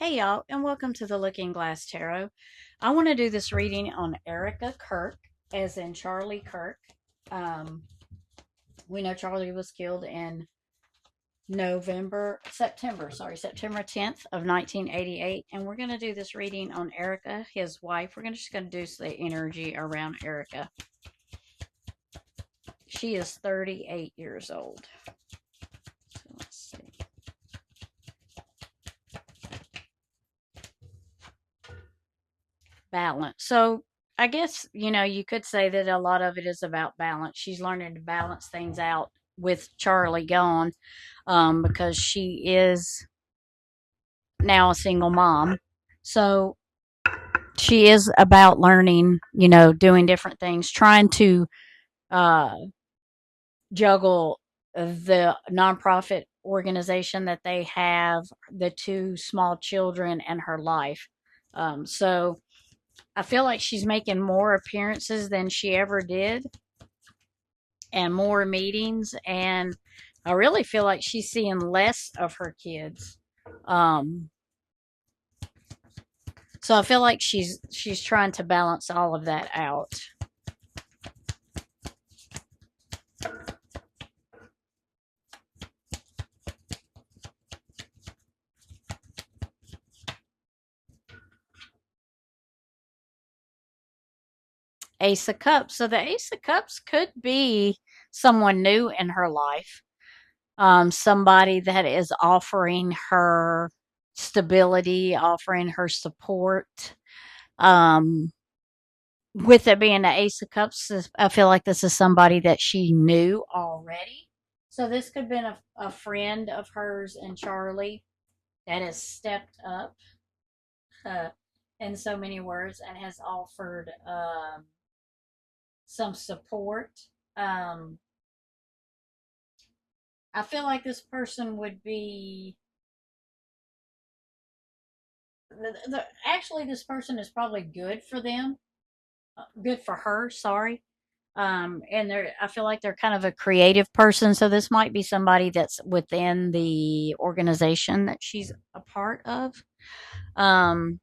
Hey y'all, and welcome to the Looking Glass Tarot. I want to do this reading on Erika Kirk, as in Charlie Kirk. Um, we know Charlie was killed in September 10th of 1988, and we're going to do this reading on Erika, his wife. We're just going to do the energy around Erika. She is 38 years old. So let's see. Balance. So I guess, you could say that a lot of it is about balance. She's learning to balance things out with Charlie gone, because she is now a single mom. So she is about learning, doing different things, trying to uh, juggle the nonprofit organization that they have, the two small children, and her life. So I feel like she's making more appearances than she ever did and more meetings. And I really feel like she's seeing less of her kids. Um, so I feel like she's trying to balance all of that out. Ace of Cups. So the Ace of Cups could be someone new in her life. Somebody that is offering her stability, offering her support. Um, with it being the Ace of Cups, I feel like this is somebody that she knew already. So this could have been a friend of hers and Charlie that has stepped up uh, in so many words and has offered some support. Um, I feel like this person would be. Actually, this person is probably good for them, good for her, sorry. And I feel like they're kind of a creative person, so this might be somebody that's within the organization that she's a part of. Um,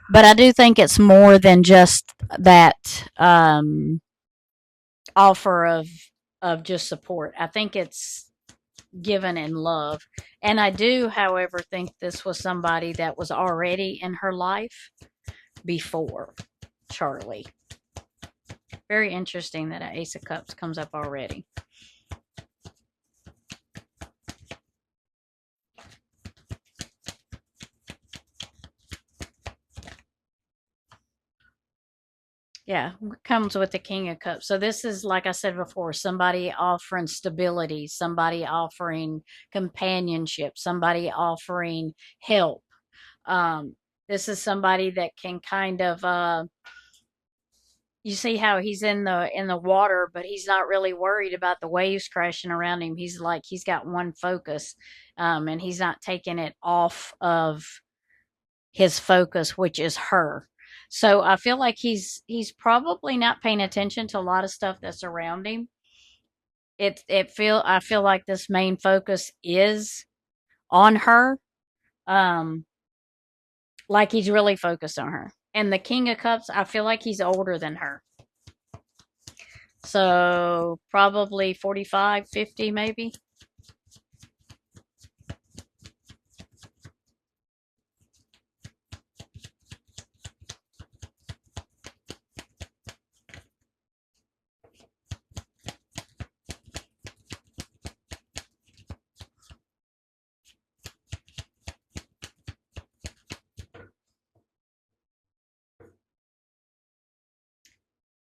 but I do think it's more than just that offer of just support. I think it's given in love. And I do, however, think this was somebody that was already in her life before Charlie. Very interesting that an Ace of Cups comes up already. Yeah, comes with the King of Cups. So this is, like I said before, somebody offering stability, somebody offering companionship, somebody offering help. Um, this is somebody that can kind of you see how he's in the water, but he's not really worried about the waves crashing around him. He's got one focus, and he's not taking it off of his focus, which is her. So I feel like he's probably not paying attention to a lot of stuff that's around him. I feel like this main focus is on her. Um, like he's really focused on her. And the King of Cups, I feel like he's older than her. So probably 45, 50, maybe.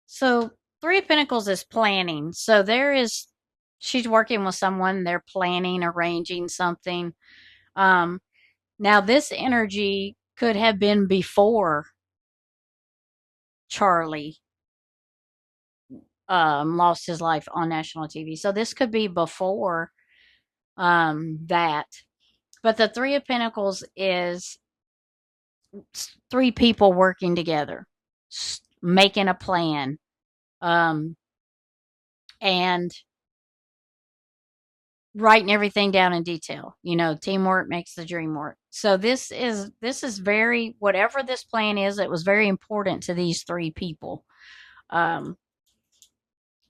So Three of Pentacles is planning. So she's working with someone, they're planning, arranging something. Um, Now this energy could have been before Charlie lost his life on national TV. So this could be before that. But the Three of Pentacles is three people working together, making a plan. Um, and writing everything down in detail. Teamwork makes the dream work. So this is very, whatever this plan is, it was very important to these three people. Um,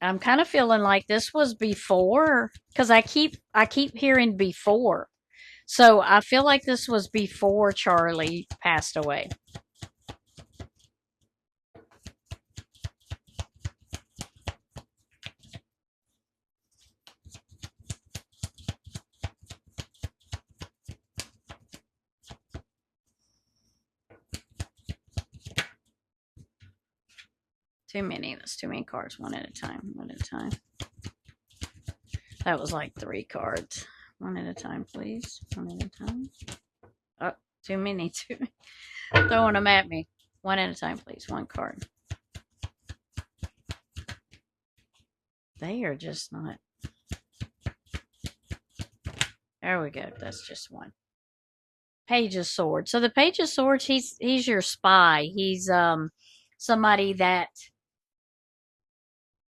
I'm kind of feeling like this was before, because I keep hearing before. So I feel like this was before Charlie passed away. Too many. That's too many cards. One at a time. One at a time. That was like three cards. One at a time, please. One at a time. Oh, too many. Too many. Throwing them at me. One at a time, please. One card. They are just not. There we go. That's just one. Page of Swords. So the Page of Swords, he's your spy. He's somebody that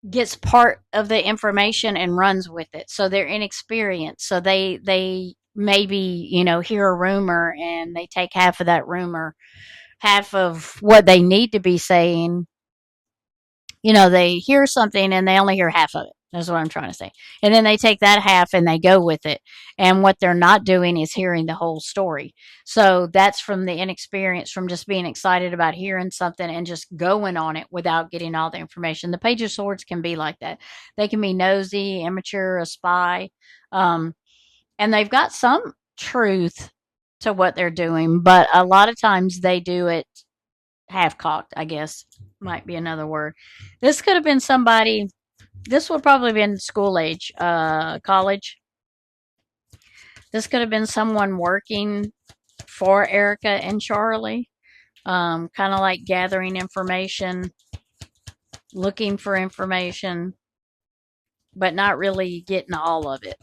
gets part of the information and runs with it. So they're inexperienced. So they maybe, hear a rumor and they take half of that rumor, half of what they need to be saying. They hear something and they only hear half of it. That's what I'm trying to say. And then they take that half and they go with it. And what they're not doing is hearing the whole story. So that's from the inexperience, from just being excited about hearing something and just going on it without getting all the information. The Page of Swords can be like that. They can be nosy, immature, a spy. Um, and they've got some truth to what they're doing, but a lot of times they do it half cocked, I guess might be another word. This could have been somebody, this would probably been school age, college. This could have been someone working for Erica and Charlie, kind of like gathering information, looking for information, but not really getting all of it.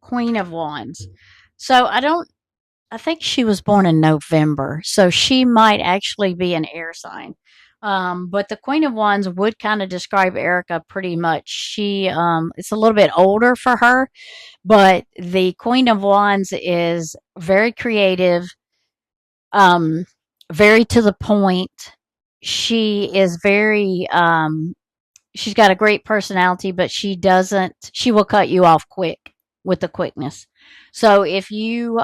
Queen of Wands. So I think she was born in November, so she might actually be an air sign. But the Queen of Wands would kind of describe Erica pretty much. It's a little bit older for her, but the Queen of Wands is very creative, um, very to the point. She is she's got a great personality, but she will cut you off quick with the quickness. So if you,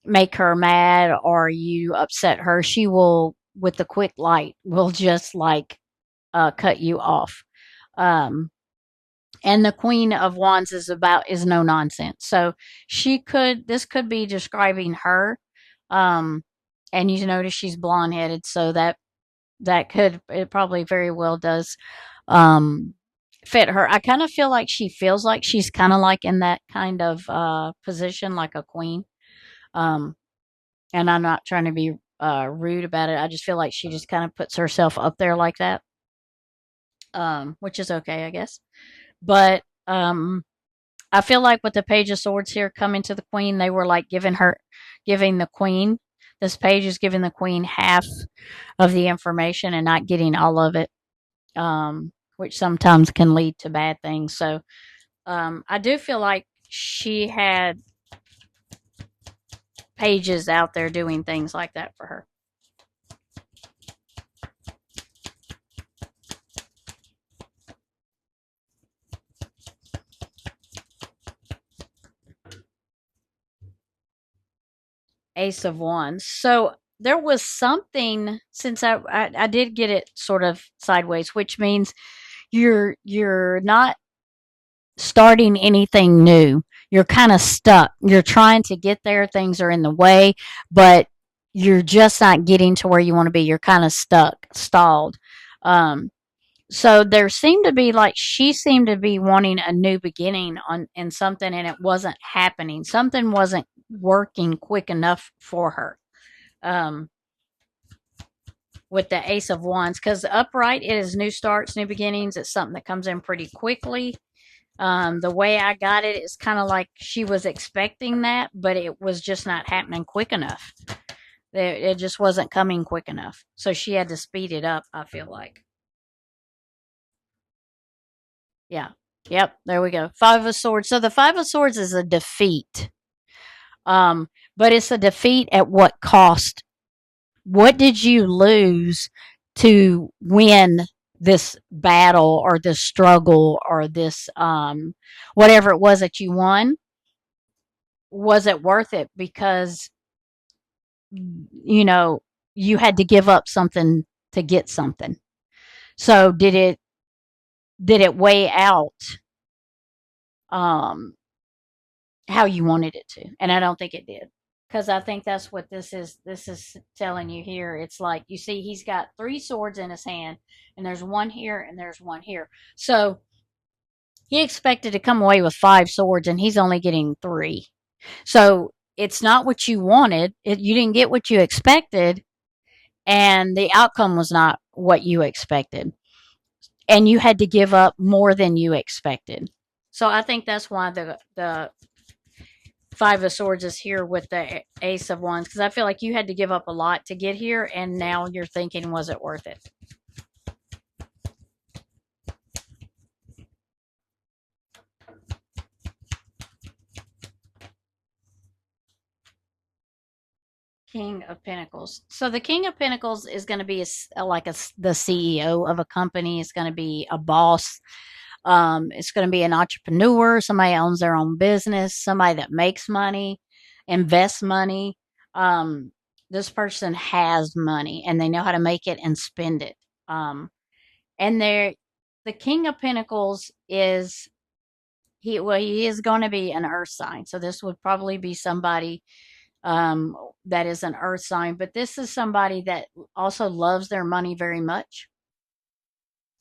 make her mad or you upset her, she will, with the quick light, will just like cut you off. Um, and the Queen of Wands is no nonsense. So this could be describing her. Um, and you notice she's blonde headed, so it probably very well does um fit her. I kind of feel like she feels like she's kind of like in that kind of position, like a queen. Um, and I'm not trying to be rude about it. I just feel like she just kind of puts herself up there like that, which is okay, I guess. But I feel like with the Page of Swords here coming to the Queen, they were like giving the Queen. This page is giving the Queen half of the information and not getting all of it, which sometimes can lead to bad things. So I do feel like she had pages out there doing things like that for her. Ace of Wands. So there was something, since I did get it sort of sideways, which means you're not starting anything new. You're kind of stuck. You're trying to get there. Things are in the way, but you're just not getting to where you want to be. You're kind of stuck, stalled. Um, so there seemed to be like she seemed to be wanting a new beginning on in something, and it wasn't happening. Something wasn't working quick enough for her. Um, with the Ace of Wands, because upright it is new starts, new beginnings. It's something that comes in pretty quickly. The way I got it is kind of like she was expecting that, but it was just not happening quick enough. It just wasn't coming quick enough. So she had to speed it up, I feel like. Yeah. Yep. There we go. Five of Swords. So the Five of Swords is a defeat. Um, but it's a defeat at what cost? What did you lose to win this battle or this struggle or this whatever it was that you won? Was it worth it? Because you know you had to give up something to get something. So did it weigh out um how you wanted it to? And I don't think it did. Because I think that's what this is telling you here. It's like you see he's got three swords in his hand, and there's one here and there's one here. So he expected to come away with five swords, and he's only getting three. So it's not what you wanted. You didn't get what you expected, and the outcome was not what you expected. And you had to give up more than you expected. So I think that's why the Five of Swords is here with the Ace of Wands, because I feel like you had to give up a lot to get here, and now you're thinking, was it worth it? King of Pentacles. So the King of Pentacles is going to be the CEO of a company. It's going to be a boss. It's going to be an entrepreneur. Somebody owns their own business. Somebody that makes money, invests money. This person has money and they know how to make it and spend it. And the King of Pentacles is he is going to be an earth sign. So this would probably be somebody that is an earth sign, but this is somebody that also loves their money very much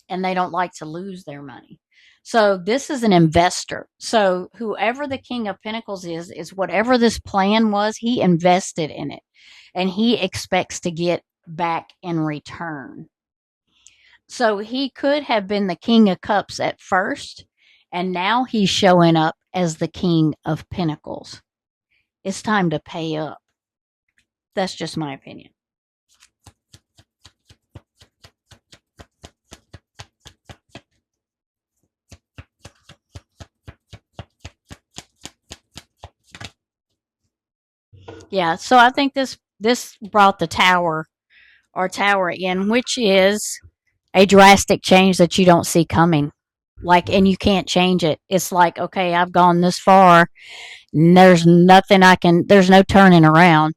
and they don't like to lose their money. So this is an investor. So whoever the King of Pentacles is whatever this plan was, he invested in it and he expects to get back in return. So he could have been the King of Cups at first, and now he's showing up as the King of Pentacles. It's time to pay up. That's just my opinion. Yeah, so I think this brought the tower in, which is a drastic change that you don't see coming. Like, and you can't change it. It's like, okay, I've gone this far, and there's nothing there's no turning around.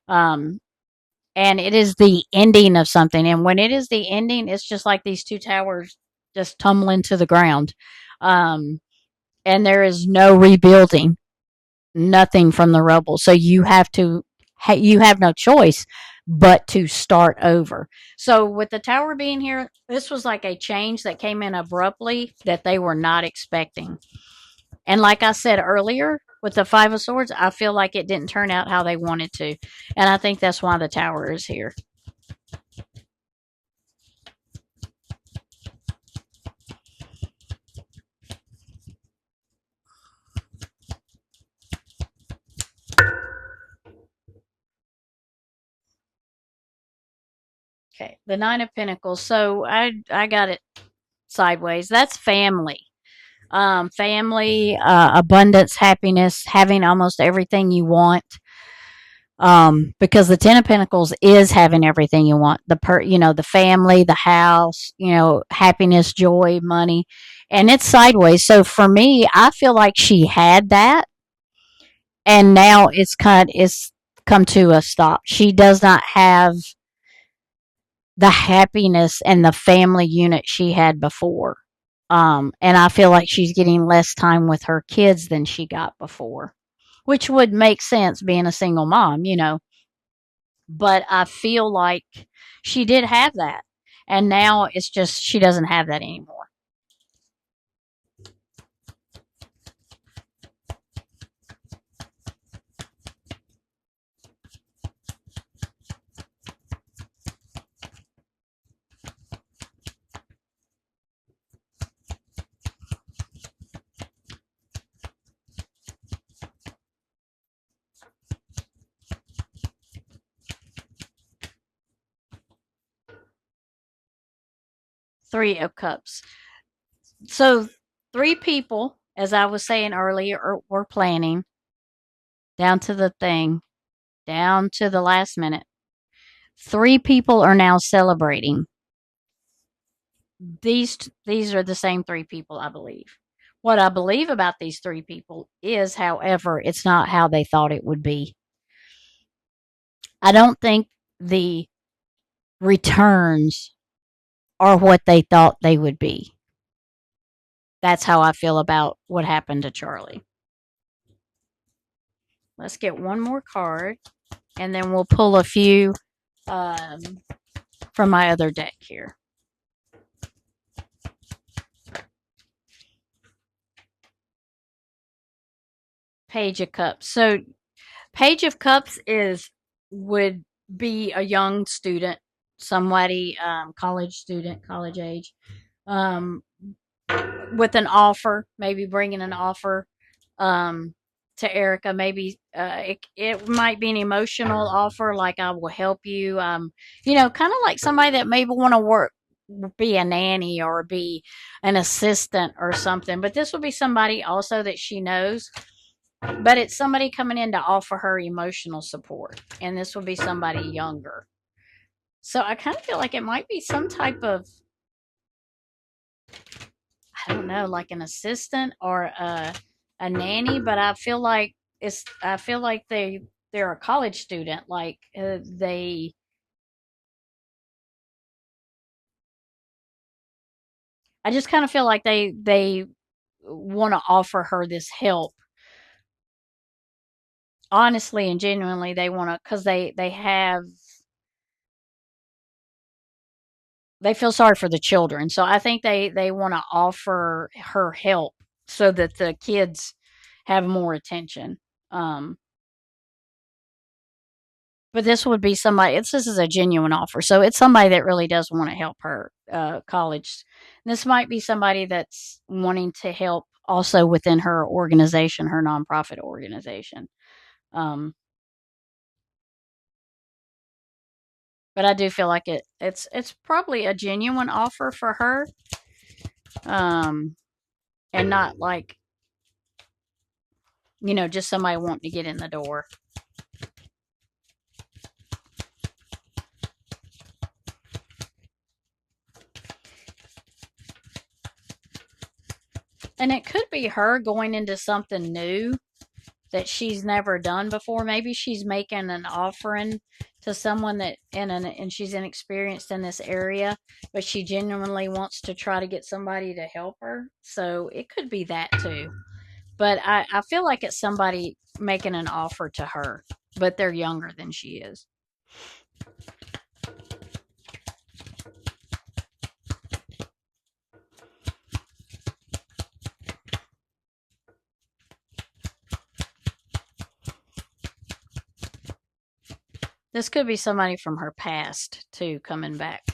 Um, and it is the ending of something. And when it is the ending, it's just like these two towers just tumbling to the ground. Um, and there is no rebuilding, nothing from the rubble. So you have no choice but to start over. So with the tower being here, this was like a change that came in abruptly that they were not expecting. And like I said earlier, with the Five of Swords, I feel like it didn't turn out how they wanted to. And I think that's why the tower is here. Okay, the Nine of Pentacles. So I got it sideways. That's family. Family, abundance, happiness, having almost everything you want. Because the Ten of Pentacles is having everything you want. The family, the house, happiness, joy, money, and it's sideways. So for me, I feel like she had that, and now it's come to a stop. She does not have the happiness and the family unit she had before. And I feel like she's getting less time with her kids than she got before, which would make sense being a single mom. But I feel like she did have that. And now it's just she doesn't have that anymore. Three of Cups. So three people, as I was saying earlier, were planning down to the thing, down to the last minute. Three people are now celebrating. These are the same three people, I believe. What I believe about these three people is, however, it's not how they thought it would be. I don't think the returns are what they thought they would be. That's how I feel about what happened to Charlie. Let's get one more card, and then we'll pull a few um, from my other deck here. Page of Cups. So, Page of Cups would be a young student, somebody, college student, college age, um, with an offer, maybe bringing an offer um, to Erica. Maybe it might be an emotional offer, like I will help you. Kind of like somebody that maybe want to work, be a nanny or be an assistant or something. But this will be somebody also that she knows. But it's somebody coming in to offer her emotional support, and this will be somebody younger. So I kind of feel like it might be some type of, I don't know, like an assistant or a nanny, but I feel like they're a college student, like they I just kind of feel like they want to offer her this help. Honestly and genuinely, they want to, cuz they feel sorry for the children. So I think they want to offer her help so that the kids have more attention. Um But this would be somebody. This is a genuine offer, so it's somebody that really does want to help her college. This might be somebody that's wanting to help also within her organization, her nonprofit organization. Um, but I do feel like it's probably a genuine offer for her, um, and not like just somebody wanting to get in the door. And it could be her going into something new that she's never done before. Maybe she's making an offering to someone and she's inexperienced in this area, but she genuinely wants to try to get somebody to help her. So it could be that too. But I feel like it's somebody making an offer to her, but they're younger than she is. This could be somebody from her past too coming back.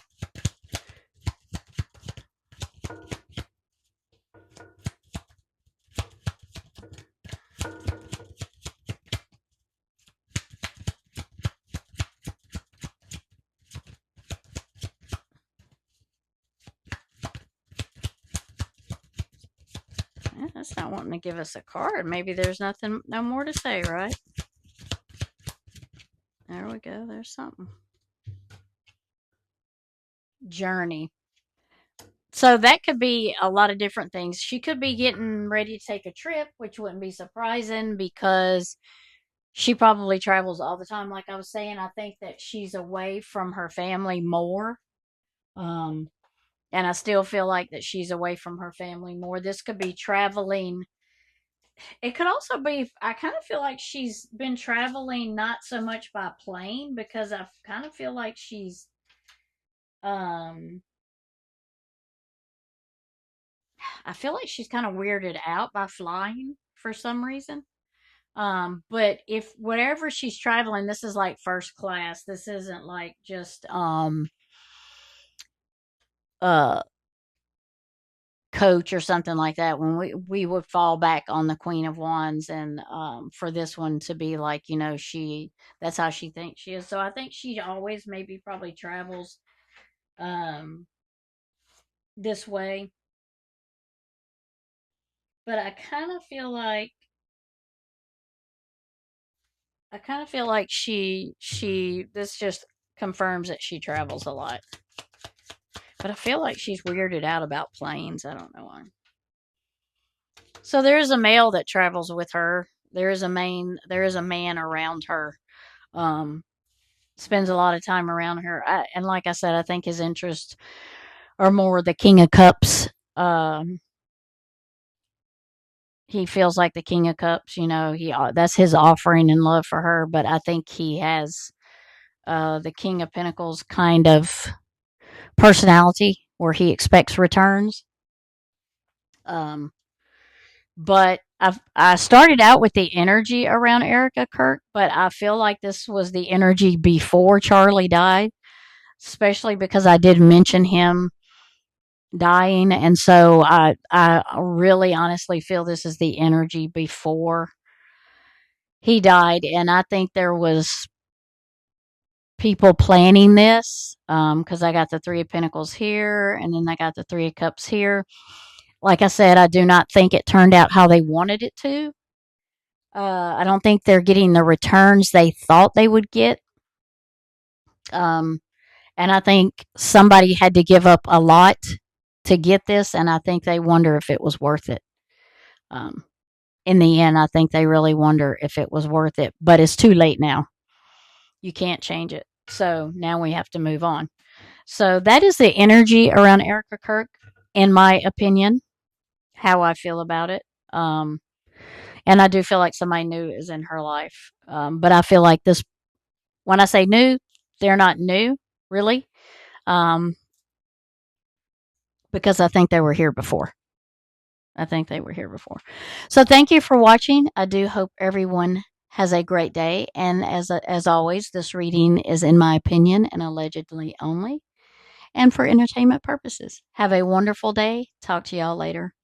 That's not wanting to give us a card. Maybe there's no more to say, right? There we go. There's something. Journey. So that could be a lot of different things. She could be getting ready to take a trip, which wouldn't be surprising because she probably travels all the time. Like I was saying, I think that she's away from her family more. Um, and I still feel like that she's away from her family more. This could be traveling. It could also be, I kind of feel like she's been traveling not so much by plane because I kind of feel like um, I feel like she's kind of weirded out by flying for some reason. But if whatever she's traveling, this is like first class. This isn't like just uh coach or something like that. When we would fall back on the Queen of Wands, and for this one to be like, she that's how she thinks she is. So I think she always maybe probably travels um this way, but I kind of feel like she this just confirms that she travels a lot. But I feel like she's weirded out about planes. I don't know why. So there is a male that travels with her. There is a man around her. Um, spends a lot of time around her. And like I said, I think his interests are more the King of Cups. Um, he feels like the King of Cups. That's his offering and love for her. But I think he has the King of Pentacles kind of personality where he expects returns. Um, but I started out with the energy around Erica Kirk, but I feel like this was the energy before Charlie died, especially because I did mention him dying, and so I really honestly feel this is the energy before he died, and I think there was people planning this because I got the Three of Pentacles here, and then I got the Three of Cups here. Like I said, I do not think it turned out how they wanted it to. I don't think they're getting the returns they thought they would get. Um, and I think somebody had to give up a lot to get this, and I think they wonder if it was worth it. Um, in the end, I think they really wonder if it was worth it, but it's too late now. You can't change it. So now we have to move on. So that is the energy around Erica Kirk, in my opinion, how I feel about it. Um, and I do feel like somebody new is in her life. But I feel like this, when I say new, they're not new, really, um, because I think they were here before. I think they were here before. So thank you for watching. I do hope everyone has a great day. And as always, this reading is in my opinion and allegedly only, and for entertainment purposes. Have a wonderful day. Talk to y'all later.